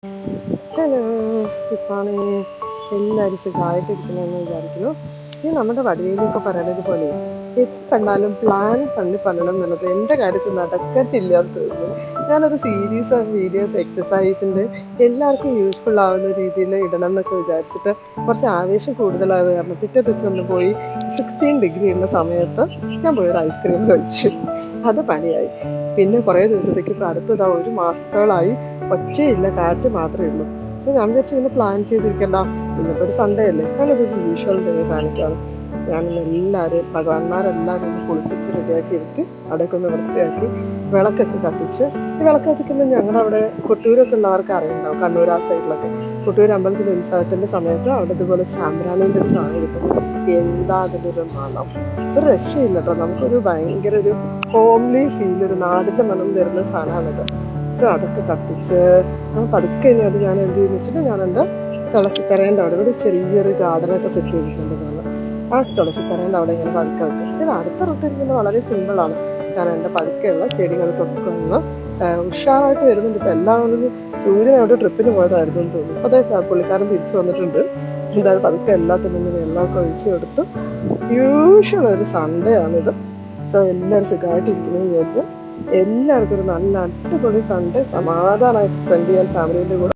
Hello, ഇപ്പാണ് എല്ലാവരും സുഖമായിട്ടിരിക്കണമെന്ന് വിചാരിക്കുന്നു. ഈ നമ്മുടെ വടിവേലിയൊക്കെ പറയുന്നത് പോലെ എത്ര കണ്ടാലും പ്ലാൻ പണി പറയണം എന്നുള്ളത് എൻ്റെ കാര്യത്തിൽ നടക്കത്തില്ല എന്ന് തോന്നുന്നു. ഞാനൊരു സീരീസ് ഓഫ് വീഡിയോസ് എക്സസൈസിൻ്റെ എല്ലാവർക്കും യൂസ്ഫുൾ ആവുന്ന രീതിയിൽ ഇടണം എന്നൊക്കെ വിചാരിച്ചിട്ട് കുറച്ച് ആവേശം കൂടുതലായത് കാരണം പിറ്റേ ദിവസം ഒന്ന് പോയി 16 ഡിഗ്രി ഉള്ള സമയത്ത് ഞാൻ പോയി ഒരു ഐസ്ക്രീം കഴിച്ചു. അത് പണിയായി. പിന്നെ കുറേ ദിവസത്തേക്ക് ഇപ്പോൾ അടുത്തതാ 1 മാസത്തോളമായി ഒച്ചയില്ല, കാറ്റ് മാത്രമേ ഉള്ളൂ. സോ ഞാൻ വിചാരിച്ചു ഇന്ന് പ്ലാൻ ചെയ്തിരിക്കണ്ട, ഇന്നിപ്പോൾ ഒരു സൺഡേ അല്ലേ, ഞാനൊരു യൂഷ്വൽ ഡേ കാണിക്കാണ്. ഞാനിന്ന് എല്ലാവരും ഭഗവാന്മാരെല്ലാവരും ഒന്ന് കുളിപ്പിച്ച് റെഡിയാക്കി ഇരുത്തി അവിടെയൊക്കെ ഒന്ന് വൃത്തിയാക്കി വിളക്കൊക്കെ കത്തിച്ച്. ഈ വിളക്ക് കത്തിക്കുമ്പോൾ ഞങ്ങളുടെ അവിടെ കൊട്ടൂരൊക്കെ ഉള്ളവർക്ക് അറിയുണ്ടാവും, കണ്ണൂർ ആ സൈഡിലൊക്കെ കൊട്ടൂർ അമ്പലത്തിൻ്റെ ഉത്സവത്തിൻ്റെ സമയത്ത് അവിടെ ഇതുപോലെ സാമ്പ്രാണിൻ്റെ ഒരു സാധനം കിട്ടും. എന്താ അതിൻ്റെ ഒരു മണം, ഒരു രക്ഷയില്ല കേട്ടോ. നമുക്കൊരു ഭയങ്കര ഒരു ഹോംലി ഫീൽ, ഒരു നാടിൻ്റെ മണം തരുന്ന സാധനമാണിത്. സോ അതൊക്കെ കത്തിച്ച് പതുക്കെ ഇനി അത് ഞാൻ എന്ത് ചെയ്യുന്നു വെച്ചിട്ട് ഞാൻ എൻ്റെ തുളസിക്കരേൻ്റെ അവിടെ ഒരു ചെറിയൊരു ഗാർഡനൊക്കെ സെറ്റ് ചെയ്തിട്ടുണ്ട്. ഞാൻ ആ തുളസിക്കരേൻ്റെ അവിടെ ഇങ്ങനെ പതുക്കെ വെക്കും. പിന്നെ അടുത്ത റൂട്ടിരിക്കുന്നത് വളരെ സിമ്പിളാണ്. ഞാൻ എൻ്റെ പതുക്കെയുള്ള ചെടികൾക്കൊക്കെ ഒന്ന് ഉഷാറായിട്ട് വരുന്നുണ്ട്. ഇപ്പം എല്ലാവരും സൂര്യൻ അവിടെ ട്രിപ്പിന് പോയതായിരുന്നു എന്ന് തോന്നുന്നു. അപ്പോൾ അതേ പുള്ളിക്കാരൻ തിരിച്ചു വന്നിട്ടുണ്ട്. എന്തായാലും പതുക്കെ എല്ലാത്തിനും ഇങ്ങനെ വെള്ളമൊക്കെ ഒഴിച്ചു കൊടുത്തു. യൂഷ്വൽ ഒരു സൺഡേ ആണിത്. സോ എല്ലാവരും സുഖമായിട്ടിരിക്കുന്നു വിചാരിച്ചു. എല്ലാവർക്കും ഒരു നല്ല അടിപൊളി സൺഡേ സമാധാനമായിട്ട് സ്പെൻഡ് ചെയ്യാൻ ഫാമിലിൻ്റെ കൂടെ